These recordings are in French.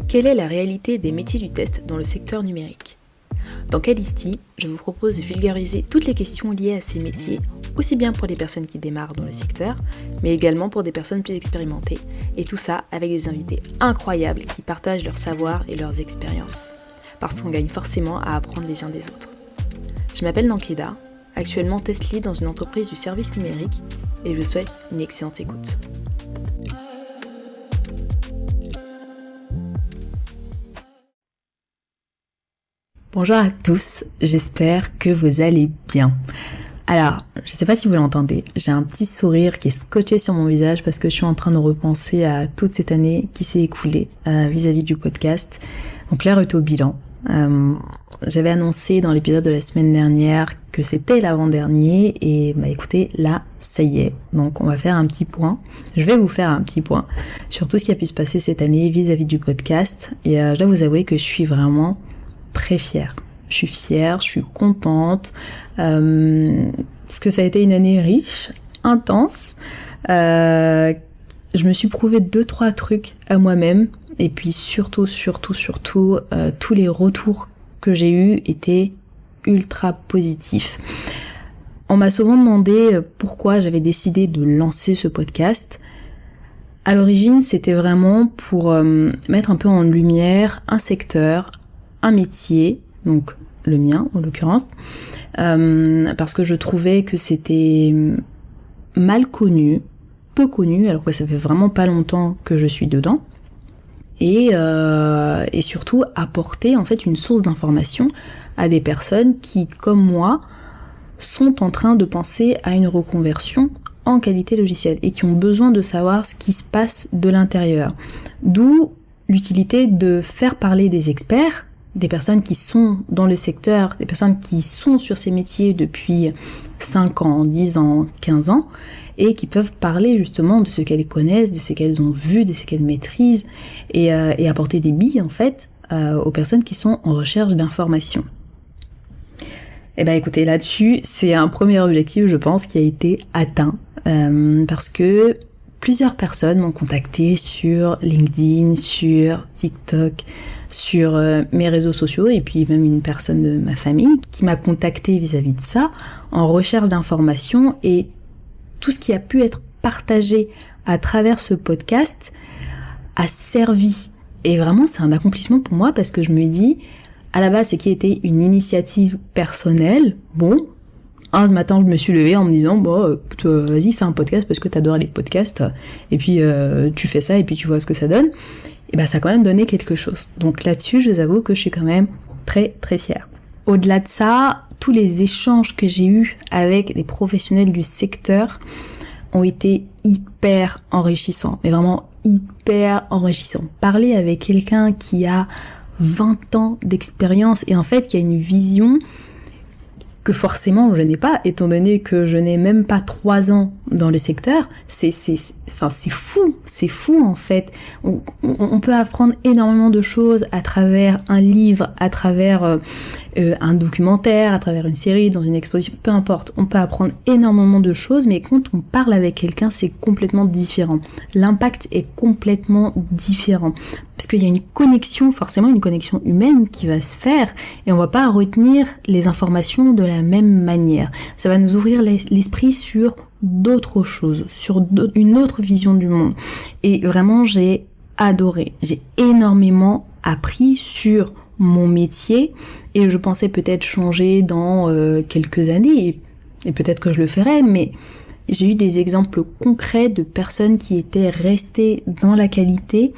Quelle est la réalité des métiers du test dans le secteur numérique ? Dans Calisti, je vous propose de vulgariser toutes les questions liées à ces métiers, aussi bien pour les personnes qui démarrent dans le secteur, mais également pour des personnes plus expérimentées, et tout ça avec des invités incroyables qui partagent leur savoir et leurs expériences, parce qu'on gagne forcément à apprendre les uns des autres. Je m'appelle Nankeda, actuellement test lead dans une entreprise du service numérique, et je vous souhaite une excellente écoute. Bonjour à tous, j'espère que vous allez bien. Alors, je sais pas si vous l'entendez, j'ai un petit sourire qui est scotché sur mon visage parce que je suis en train de repenser à toute cette année qui s'est écoulée vis-à-vis du podcast. Donc l'heure est au bilan. J'avais annoncé dans l'épisode de la semaine dernière que c'était l'avant-dernier et écoutez, là, ça y est. Donc on va faire un petit point. Je vais vous faire un petit point sur tout ce qui a pu se passer cette année vis-à-vis du podcast. Et je dois vous avouer que je suis vraiment très fière. Je suis fière, je suis contente, parce que ça a été une année riche, intense. Je me suis prouvé 2-3 trucs à moi-même, et puis surtout, tous les retours que j'ai eus étaient ultra positifs. On m'a souvent demandé pourquoi j'avais décidé de lancer ce podcast. À l'origine, c'était vraiment pour mettre un peu en lumière un secteur, un métier, donc le mien en l'occurrence, parce que je trouvais que c'était mal connu, peu connu, alors que ça fait vraiment pas longtemps que je suis dedans, et surtout apporter en fait une source d'information à des personnes qui, comme moi, sont en train de penser à une reconversion en qualité logicielle et qui ont besoin de savoir ce qui se passe de l'intérieur. D'où l'utilité de faire parler des experts, des personnes qui sont dans le secteur, des personnes qui sont sur ces métiers depuis 5 ans, 10 ans, 15 ans, et qui peuvent parler justement de ce qu'elles connaissent, de ce qu'elles ont vu, de ce qu'elles maîtrisent, et apporter des billes en fait aux personnes qui sont en recherche d'informations. Et écoutez, là-dessus, c'est un premier objectif, je pense, qui a été atteint, parce que plusieurs personnes m'ont contacté sur LinkedIn, sur TikTok, sur mes réseaux sociaux, et puis même une personne de ma famille qui m'a contacté vis-à-vis de ça, en recherche d'informations, et tout ce qui a pu être partagé à travers ce podcast a servi. Et vraiment, c'est un accomplissement pour moi parce que je me dis, à la base, ce qui était une initiative personnelle, un matin, je me suis levée en me disant, vas-y, fais un podcast parce que t'adores les podcasts, et puis tu fais ça, et puis tu vois ce que ça donne. Et ça a quand même donné quelque chose. Donc là-dessus, je vous avoue que je suis quand même très, très fière. Au-delà de ça, tous les échanges que j'ai eus avec des professionnels du secteur ont été hyper enrichissants, mais vraiment hyper enrichissants. Parler avec quelqu'un qui a 20 ans d'expérience et en fait qui a une vision que forcément je n'ai pas, étant donné que je n'ai même pas 3 ans dans le secteur, c'est fou en fait. On peut apprendre énormément de choses à travers un livre, à travers un documentaire, à travers une série, dans une exposition, peu importe. On peut apprendre énormément de choses, mais quand on parle avec quelqu'un, c'est complètement différent. L'impact est complètement différent. Parce qu'il y a une connexion, forcément une connexion humaine qui va se faire, et on va pas retenir les informations de la même manière. Ça va nous ouvrir l'esprit sur d'autres choses, sur une autre vision du monde. Et vraiment, j'ai adoré. J'ai énormément appris sur mon métier, et je pensais peut-être changer dans quelques années, et peut-être que je le ferai, mais j'ai eu des exemples concrets de personnes qui étaient restées dans la qualité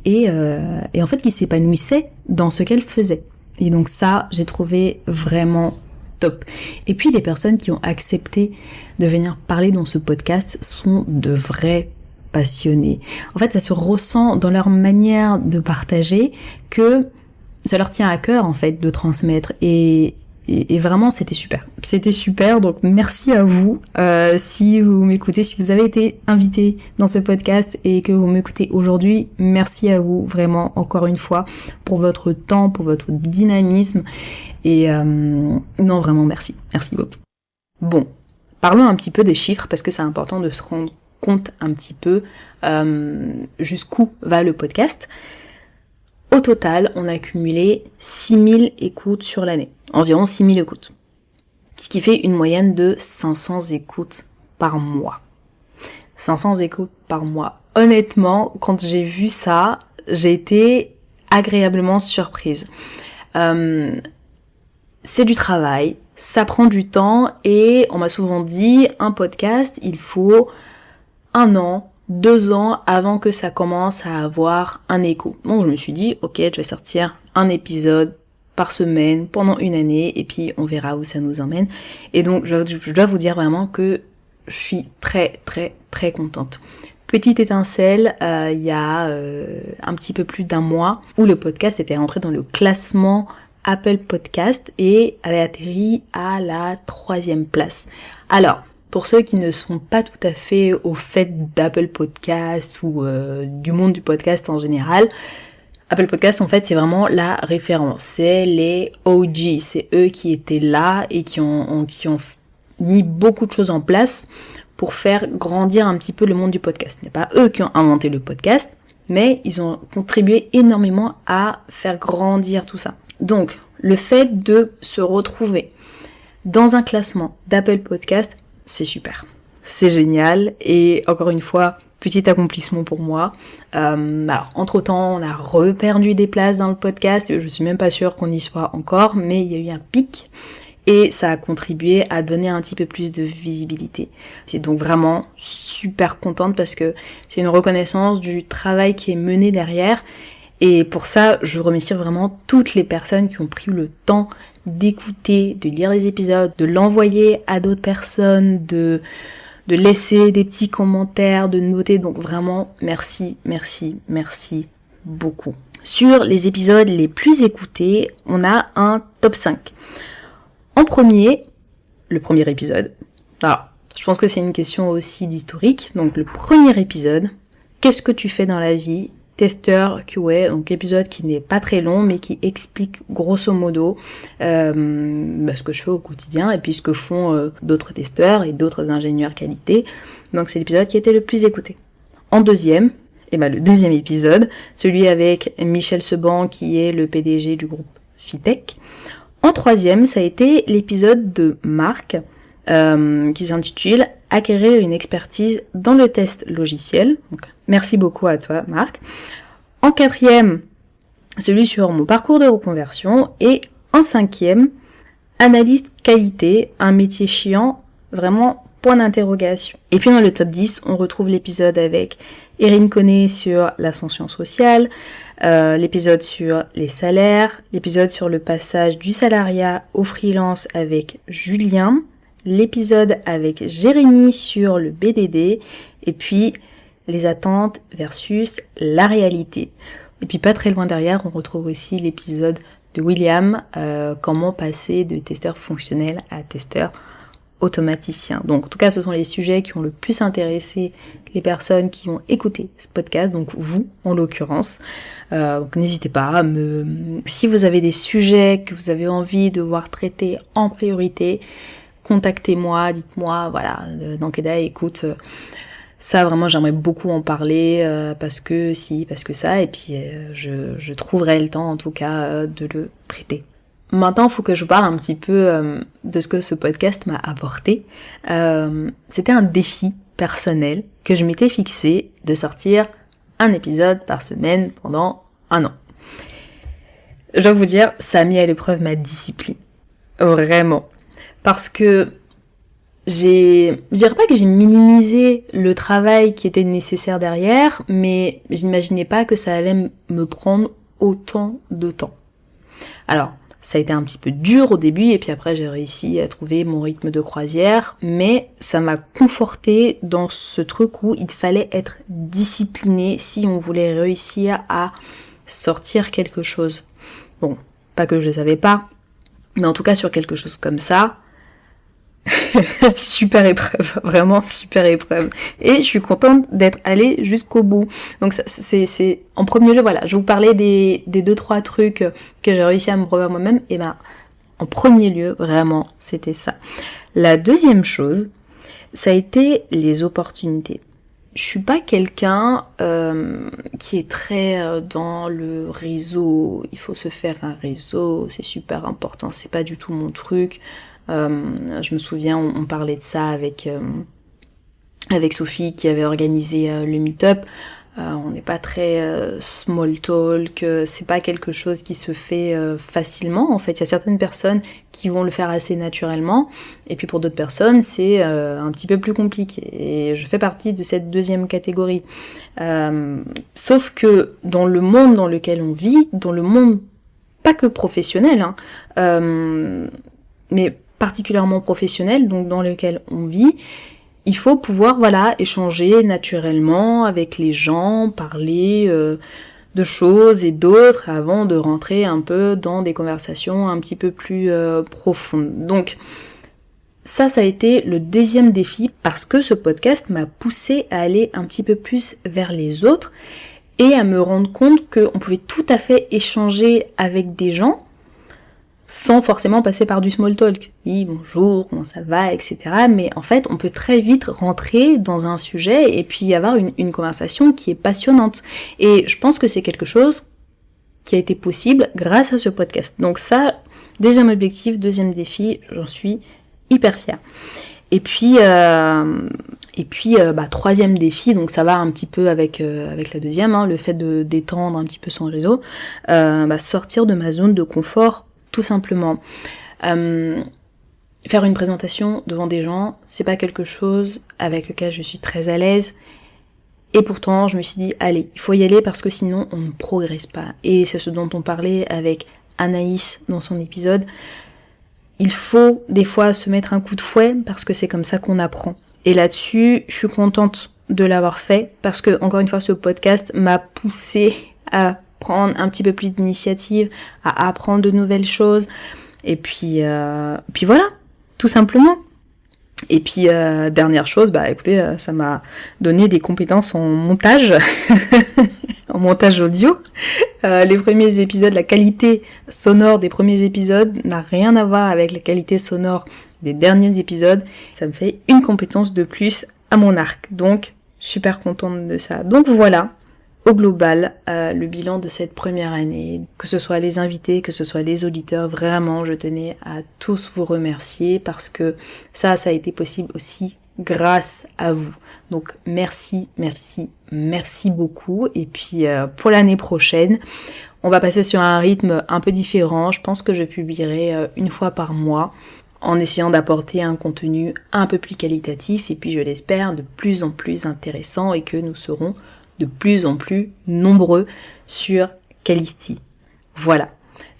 et en fait qui s'épanouissaient dans ce qu'elles faisaient. Et donc ça, j'ai trouvé vraiment top. Et puis les personnes qui ont accepté de venir parler dans ce podcast sont de vrais passionnés. En fait, ça se ressent dans leur manière de partager que ça leur tient à cœur en fait de transmettre, et vraiment c'était super, donc merci à vous. Si vous m'écoutez, si vous avez été invité dans ce podcast et que vous m'écoutez aujourd'hui, merci à vous vraiment encore une fois pour votre temps, pour votre dynamisme, et non vraiment merci beaucoup. Bon, parlons un petit peu des chiffres parce que c'est important de se rendre compte un petit peu jusqu'où va le podcast. Au total, on a cumulé 6000 écoutes sur l'année, environ 6000 écoutes, ce qui fait une moyenne de 500 écoutes par mois. 500 écoutes par mois. Honnêtement, quand j'ai vu ça, j'ai été agréablement surprise. C'est du travail, ça prend du temps et on m'a souvent dit, un podcast, il faut 1 an, 2 ans avant que ça commence à avoir un écho. Donc je me suis dit, ok, je vais sortir un épisode par semaine pendant 1 année et puis on verra où ça nous emmène. Et donc je dois vous dire vraiment que je suis très très très contente. Petite étincelle, il y a un petit peu plus d'1 mois où le podcast était rentré dans le classement Apple Podcast et avait atterri à la 3e place. Alors, pour ceux qui ne sont pas tout à fait au fait d'Apple Podcast ou du monde du podcast en général, Apple Podcast en fait c'est vraiment la référence, c'est les OG, c'est eux qui étaient là et qui ont mis beaucoup de choses en place pour faire grandir un petit peu le monde du podcast. Ce n'est pas eux qui ont inventé le podcast, mais ils ont contribué énormément à faire grandir tout ça. Donc, le fait de se retrouver dans un classement d'Apple Podcast, c'est super. C'est génial et encore une fois, petit accomplissement pour moi. Alors, entre-temps, on a reperdu des places dans le podcast. Je suis même pas sûre qu'on y soit encore, mais il y a eu un pic. Et ça a contribué à donner un petit peu plus de visibilité. C'est donc vraiment super contente parce que c'est une reconnaissance du travail qui est mené derrière. Et pour ça, je remercie vraiment toutes les personnes qui ont pris le temps d'écouter, de lire les épisodes, de l'envoyer à d'autres personnes, de laisser des petits commentaires, de noter. Donc vraiment, merci, merci, merci beaucoup. Sur les épisodes les plus écoutés, on a un top 5. En premier, le premier épisode. Alors, je pense que c'est une question aussi d'historique. Donc, le premier épisode, qu'est-ce que tu fais dans la vie? Testeur QA, donc épisode qui n'est pas très long, mais qui explique grosso modo ce que je fais au quotidien et puis ce que font d'autres testeurs et d'autres ingénieurs qualité. Donc, c'est l'épisode qui a été le plus écouté. En deuxième, le deuxième épisode, celui avec Michel Seban, qui est le PDG du groupe Fitech. En troisième, ça a été l'épisode de Marc, qui s'intitule « Acquérir une expertise dans le test logiciel ». Donc, merci beaucoup à toi, Marc. En quatrième, celui sur mon parcours de reconversion. Et en cinquième, analyste qualité, un métier chiant, vraiment point d'interrogation. Et puis dans le top 10, on retrouve l'épisode avec Erin Connet sur l'ascension sociale, l'épisode sur les salaires, l'épisode sur le passage du salariat au freelance avec Julien, l'épisode avec Jérémy sur le BDD, et puis les attentes versus la réalité. Et puis pas très loin derrière, on retrouve aussi l'épisode de William, comment passer de testeur fonctionnel à testeur automaticien. Donc en tout cas, ce sont les sujets qui ont le plus intéressé les personnes qui ont écouté ce podcast, donc vous en l'occurrence. Donc n'hésitez pas si vous avez des sujets que vous avez envie de voir traités en priorité, contactez-moi, dites-moi, voilà, Nankeda, écoute, ça vraiment j'aimerais beaucoup en parler, parce que ça, et puis je trouverai le temps en tout cas de le traiter. Maintenant, il faut que je parle un petit peu de ce que ce podcast m'a apporté. C'était un défi personnel que je m'étais fixé de sortir un épisode par semaine pendant 1 an. Je dois vous dire, ça a mis à l'épreuve ma discipline. Vraiment. Parce que je dirais pas que j'ai minimisé le travail qui était nécessaire derrière, mais je n'imaginais pas que ça allait me prendre autant de temps. Alors, ça a été un petit peu dur au début, et puis après j'ai réussi à trouver mon rythme de croisière, mais ça m'a conforté dans ce truc où il fallait être discipliné si on voulait réussir à sortir quelque chose. Bon, pas que je ne savais pas, mais en tout cas sur quelque chose comme ça, super épreuve, vraiment super épreuve. Et je suis contente d'être allée jusqu'au bout. Donc c'est en premier lieu, voilà, je vous parlais des 2-3 trucs que j'ai réussi à me prouver moi-même, et en premier lieu, vraiment, c'était ça. La deuxième chose, ça a été les opportunités. je suis pas quelqu'un qui est très dans le réseau. Il faut se faire un réseau, c'est super important. C'est pas du tout mon truc. Je me souviens, on parlait de ça avec Sophie qui avait organisé le meet-up. On n'est pas très small talk, c'est pas quelque chose qui se fait facilement. En fait, il y a certaines personnes qui vont le faire assez naturellement, et puis pour d'autres personnes, c'est un petit peu plus compliqué. Et je fais partie de cette deuxième catégorie. Sauf que dans le monde dans lequel on vit, dans le monde pas que professionnel, mais particulièrement professionnel, donc dans lequel on vit, il faut pouvoir, échanger naturellement avec les gens, parler de choses et d'autres avant de rentrer un peu dans des conversations un petit peu plus profondes. Donc, ça a été le deuxième défi parce que ce podcast m'a poussé à aller un petit peu plus vers les autres et à me rendre compte qu'on pouvait tout à fait échanger avec des gens sans forcément passer par du small talk. Oui, bonjour, comment ça va, etc. Mais en fait, on peut très vite rentrer dans un sujet et puis avoir une conversation qui est passionnante. Et je pense que c'est quelque chose qui a été possible grâce à ce podcast. Donc ça, deuxième objectif, deuxième défi, j'en suis hyper fière. Et puis troisième défi, donc ça va un petit peu avec la deuxième, le fait de d'étendre un petit peu son réseau, sortir de ma zone de confort, tout simplement. Faire une présentation devant des gens, c'est pas quelque chose avec lequel je suis très à l'aise. Et pourtant, je me suis dit, allez, il faut y aller parce que sinon, on ne progresse pas. Et c'est ce dont on parlait avec Anaïs dans son épisode. Il faut des fois se mettre un coup de fouet parce que c'est comme ça qu'on apprend. Et là-dessus, je suis contente de l'avoir fait parce que, encore une fois, ce podcast m'a poussée à prendre un petit peu plus d'initiative, à apprendre de nouvelles choses, et puis voilà, tout simplement. Et puis dernière chose, écoutez, ça m'a donné des compétences en montage, en montage audio. Les premiers épisodes, la qualité sonore des premiers épisodes n'a rien à voir avec la qualité sonore des derniers épisodes. Ça me fait une compétence de plus à mon arc, donc super contente de ça. Donc voilà. Au global, le bilan de cette première année, que ce soit les invités, que ce soit les auditeurs, vraiment, je tenais à tous vous remercier parce que ça a été possible aussi grâce à vous. Donc merci beaucoup. Et puis pour l'année prochaine, on va passer sur un rythme un peu différent. Je pense que je publierai une fois par mois en essayant d'apporter un contenu un peu plus qualitatif et puis je l'espère de plus en plus intéressant et que nous serons de plus en plus nombreux sur Calisti. Voilà.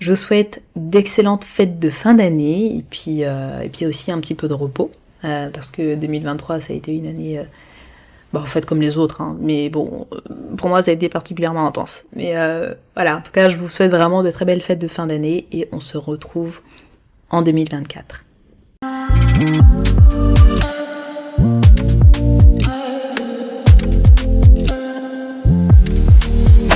Je vous souhaite d'excellentes fêtes de fin d'année et puis aussi un petit peu de repos parce que 2023 ça a été une année en fait comme les autres mais bon pour moi ça a été particulièrement intense. Mais voilà, en tout cas je vous souhaite vraiment de très belles fêtes de fin d'année et on se retrouve en 2024.